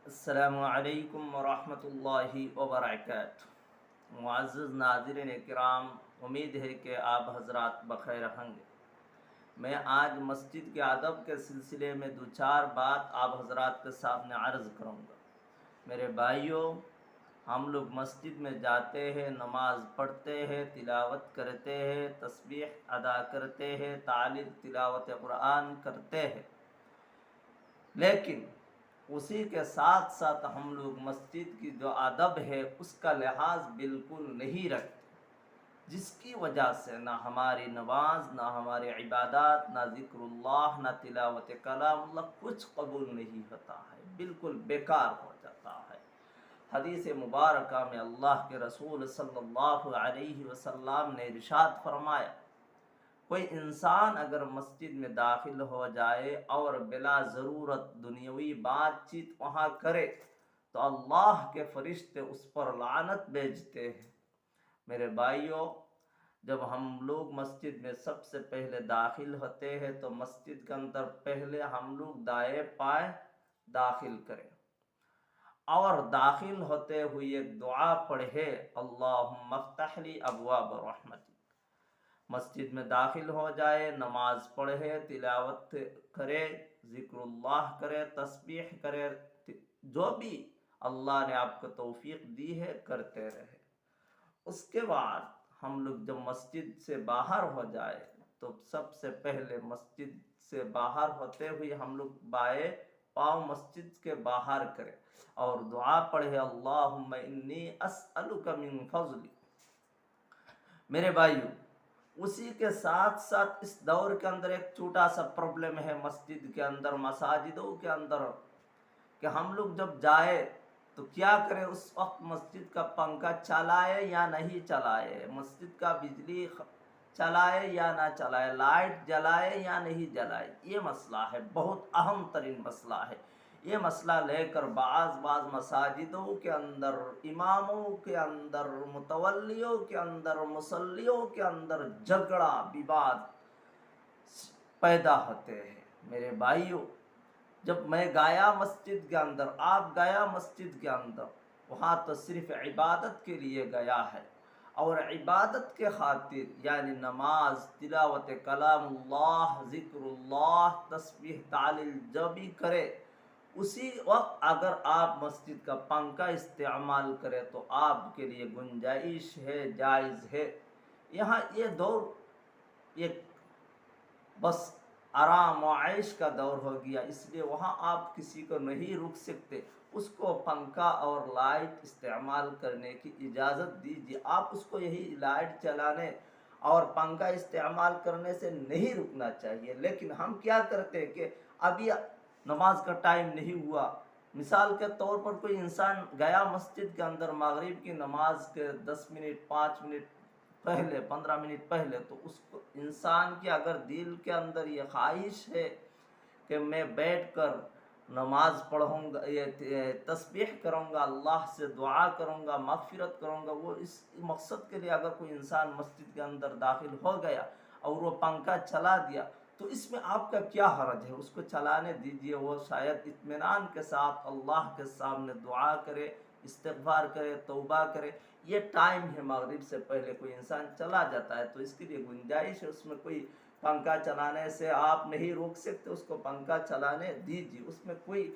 السلام علیکم ورحمۃ اللہ وبرکاتہ۔ معزز ناظرین کرام، امید ہے کہ آپ حضرات بخیر ہوں گے۔ میں آج مسجد کے ادب کے سلسلے میں دو چار بات آپ حضرات کے سامنے عرض کروں گا۔ میرے بھائیوں، ہم لوگ مسجد میں جاتے ہیں، نماز پڑھتے ہیں، تلاوت کرتے ہیں، تسبیح ادا کرتے ہیں، تعلیل تلاوت قرآن کرتے ہیں، لیکن اسی کے ساتھ ساتھ ہم لوگ مسجد کی جو ادب ہے اس کا لحاظ بالکل نہیں رکھتے، جس کی وجہ سے نہ ہماری نماز، نہ ہماری عبادات، نہ ذکر اللہ، نہ تلاوت کلام اللہ کچھ قبول نہیں ہوتا ہے، بالکل بیکار ہو جاتا ہے۔ حدیث مبارکہ میں اللہ کے رسول صلی اللہ علیہ وسلم نے ارشاد فرمایا، کوئی انسان اگر مسجد میں داخل ہو جائے اور بلا ضرورت دنیاوی بات چیت وہاں کرے تو اللہ کے فرشتے اس پر لعنت بھیجتے ہیں۔ میرے بھائیوں، جب ہم لوگ مسجد میں سب سے پہلے داخل ہوتے ہیں تو مسجد کے اندر پہلے ہم لوگ دائیں پائیں داخل کریں اور داخل ہوتے ہوئے ایک دعا پڑھے، اللہم افتح لی ابواب رحمتک۔ مسجد میں داخل ہو جائے، نماز پڑھے، تلاوت کرے، ذکر اللہ کرے، تسبیح کرے، جو بھی اللہ نے آپ کو توفیق دی ہے کرتے رہے۔ اس کے بعد ہم لوگ جب مسجد سے باہر ہو جائے تو سب سے پہلے مسجد سے باہر ہوتے ہوئے ہم لوگ بائیں پاؤں مسجد کے باہر کرے اور دعا پڑھے، اللہم انی اسألک من فضلی۔ میرے بھائیو، اسی کے ساتھ ساتھ اس دور کے اندر ایک چھوٹا سا پرابلم ہے مسجد کے اندر، مساجدوں کے اندر، کہ ہم لوگ جب جائے تو کیا کرے، اس وقت مسجد کا پنکھا چلائے یا نہیں چلائے، مسجد کا بجلی چلائے یا نہ چلائے، لائٹ جلائے یا نہیں جلائے۔ یہ مسئلہ ہے، بہت اہم ترین مسئلہ ہے۔ یہ مسئلہ لے کر بعض مساجدوں کے اندر، اماموں کے اندر، متولیوں کے اندر، مصلیوں کے اندر جھگڑا وواد پیدا ہوتے ہیں۔ میرے بھائیوں، جب میں گیا مسجد کے اندر، آپ گیا مسجد کے اندر، وہاں تو صرف عبادت کے لیے گیا ہے، اور عبادت کے خاطر یعنی نماز، تلاوت کلام اللہ، ذکر اللہ، تسبیح تعلیل جو بھی کرے، اسی وقت اگر آپ مسجد کا پنکھا استعمال کرے تو آپ کے لیے گنجائش ہے، جائز ہے۔ یہاں یہ دور ایک بس آرام و عیش کا دور ہو گیا، اس لیے وہاں آپ کسی کو نہیں روک سکتے، اس کو پنکھا اور لائٹ استعمال کرنے کی اجازت دیجیے۔ آپ اس کو یہی لائٹ چلانے اور پنکھا استعمال کرنے سے نہیں رکنا چاہیے۔ لیکن ہم کیا کرتے ہیں کہ ابھی نماز کا ٹائم نہیں ہوا، مثال کے طور پر کوئی انسان گیا مسجد کے اندر مغرب کی نماز کے 10 منٹ 5 منٹ پہلے، 15 منٹ پہلے، تو اس کو انسان کی اگر دل کے اندر یہ خواہش ہے کہ میں بیٹھ کر نماز پڑھوں گا، یہ تسبیح کروں گا، اللہ سے دعا کروں گا، مغفرت کروں گا، وہ اس مقصد کے لیے اگر کوئی انسان مسجد کے اندر داخل ہو گیا اور وہ پنکھا چلا دیا تو اس میں آپ کا کیا حرج ہے؟ اس کو چلانے دیجئے، وہ شاید اطمینان کے ساتھ اللہ کے سامنے دعا کرے، استغفار کرے، توبہ کرے۔ یہ ٹائم ہے مغرب سے پہلے کوئی انسان چلا جاتا ہے تو اس کے لیے گنجائش ہے، اس میں کوئی پنکھا چلانے سے آپ نہیں روک سکتے، اس کو پنکھا چلانے دیجیے، اس میں کوئی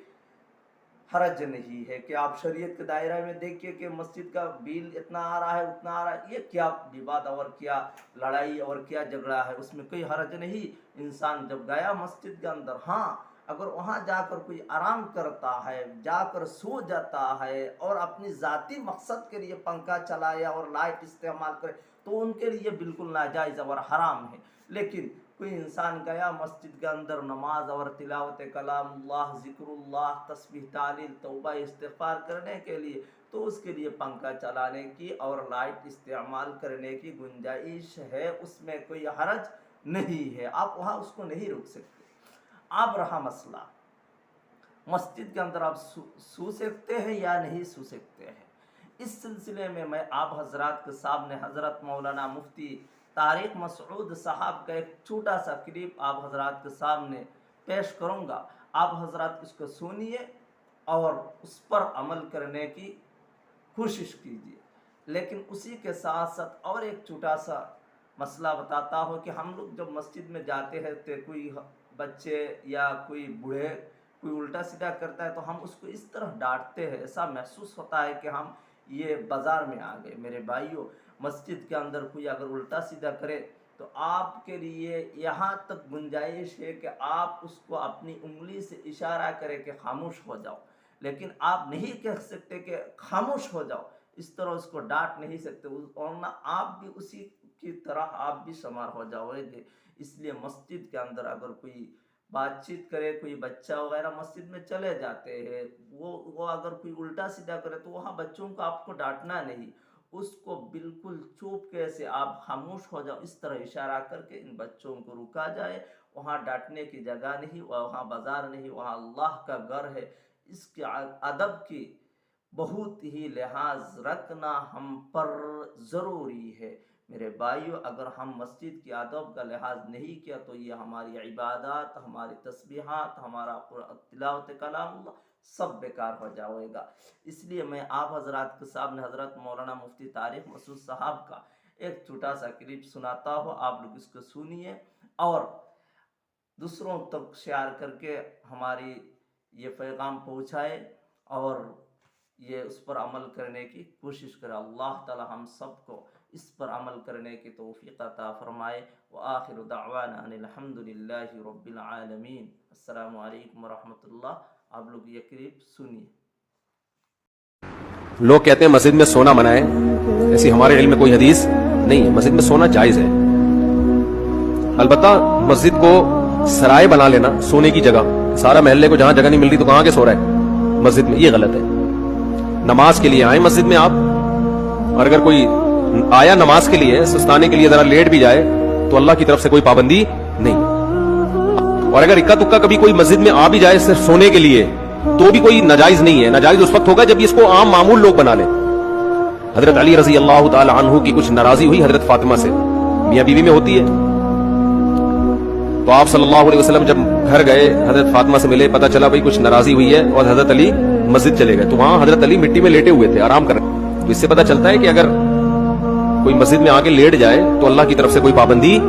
حرج نہیں ہے۔ کہ آپ شریعت کے دائرہ میں دیکھیے کہ مسجد کا بل اتنا آ رہا ہے، اتنا آ رہا ہے، یہ کیا وواد اور کیا لڑائی اور کیا جھگڑا ہے، اس میں کوئی حرج نہیں۔ انسان جب گیا مسجد کے اندر، ہاں اگر وہاں جا کر کوئی آرام کرتا ہے، جا کر سو جاتا ہے اور اپنی ذاتی مقصد کے لیے پنکھا چلایا اور لائٹ استعمال کرے تو ان کے لیے بالکل ناجائز اور حرام ہے۔ لیکن کوئی انسان گیا مسجد کے اندر نماز اور تلاوت کلام اللہ، ذکر اللہ، تسبیح تعلیل، توبہ استغفار کرنے کے لیے، تو اس کے لیے پنکھا چلانے کی اور لائٹ استعمال کرنے کی گنجائش ہے، اس میں کوئی حرج نہیں ہے، آپ وہاں اس کو نہیں روک سکتے۔ اب رہا مسئلہ مسجد کے اندر آپ سو سکتے ہیں یا نہیں سو سکتے ہیں، اس سلسلے میں آپ حضرات کے سامنے حضرت مولانا مفتی طارق مسعود صاحب کا ایک چھوٹا سا کلپ آپ حضرات کے سامنے پیش کروں گا، آپ حضرات اس کو سنیے اور اس پر عمل کرنے کی کوشش کیجیے۔ لیکن اسی کے ساتھ ساتھ اور ایک چھوٹا سا مسئلہ بتاتا ہوں کہ ہم لوگ جب مسجد میں جاتے ہیں تو کوئی بچے یا کوئی بوڑھے کوئی الٹا سیدھا کرتا ہے تو ہم اس کو اس طرح ڈانٹتے ہیں، ایسا محسوس ہوتا ہے کہ ہم یہ بازار میں آ گئے۔ میرے بھائیوں، مسجد کے اندر کوئی اگر الٹا سیدھا کرے تو آپ کے لیے یہاں تک گنجائش ہے کہ آپ اس کو اپنی انگلی سے اشارہ کرے کہ خاموش ہو جاؤ، لیکن آپ نہیں کہہ سکتے کہ خاموش ہو جاؤ، اس طرح اس کو ڈانٹ نہیں سکتے، ورنہ آپ بھی اسی کی طرح آپ بھی شمار ہو جاؤ گے۔ اس لیے مسجد کے اندر اگر کوئی بات چیت کرے، کوئی بچہ وغیرہ مسجد میں چلے جاتے ہیں، وہ اگر کوئی الٹا سیدھا کرے تو وہاں بچوں کو آپ کو ڈانٹنا نہیں، اس کو بالکل چوپ کیسے آپ خاموش ہو جاؤ، اس طرح اشارہ کر کے ان بچوں کو رکا جائے۔ وہاں ڈانٹنے کی جگہ نہیں، وہاں بازار نہیں، وہاں اللہ کا گھر ہے۔ اس کے ادب کی بہت ہی لحاظ رکھنا ہم پر ضروری ہے۔ میرے بھائیو، اگر ہم مسجد کی آداب کا لحاظ نہیں کیا تو یہ ہماری عبادات، ہماری تسبیحات، ہمارا تلاوت کلام اللہ سب بیکار ہو جائے گا۔ اس لیے میں آپ حضرات کے سامنے حضرت مولانا مفتی طارق مسعود صاحب کا ایک چھوٹا سا کلپ سناتا ہوں، آپ لوگ اس کو سنیے اور دوسروں تک شیئر کر کے ہماری یہ پیغام پہنچائے اور یہ اس پر عمل کرنے کی کوشش کرے۔ اللہ تعالی ہم سب کو اس پر عمل کرنے کی توفیق عطا فرمائے۔ وآخر دعوانا ان الحمد للہ رب العالمین۔ السلام علیکم ورحمۃ اللہ۔ آپ لوگ یہ کلپ سنیے۔ لوگ کہتے ہیں مسجد میں سونا منع ہے، ایسی ہمارے علم میں کوئی حدیث نہیں ہے۔ مسجد میں سونا جائز ہے، البتہ مسجد کو سرائے بنا لینا سونے کی جگہ، سارا محلے کو جہاں جگہ نہیں مل رہی تو کہاں کے سو رہا ہے مسجد میں، یہ غلط ہے۔ نماز کے لیے آئیں مسجد میں آپ، اور اگر کوئی آیا نماز کے لیے سستانے کے لیے ذرا لیٹ بھی جائے تو اللہ کی طرف سے کوئی پابندی نہیں۔ اور اگر اکا دکا کبھی کوئی مسجد میں آ بھی جائے صرف سونے کے لیے تو بھی کوئی ناجائز نہیں ہے۔ ناجائز اس وقت ہوگا جب اس کو عام معمول لوگ بنا لیں۔ حضرت علی رضی اللہ تعالی عنہ کی کچھ ناراضی ہوئی حضرت فاطمہ سے، میاں بیوی میں ہوتی ہے، تو آپ صلی اللہ علیہ وسلم جب گھر گئے حضرت فاطمہ سے ملے، پتہ چلا بھائی کچھ ناراضی ہوئی ہے، اور حضرت علی مسجد چلے گئے تو وہاں حضرت علی مٹی میں لیٹے ہوئے تھے، آرام کر رہے۔ تو اس سے پتہ چلتا ہے کہ اگر کوئی مسجد میں آ کے لیٹ جائے تو اللہ کی طرف سے کوئی پابندی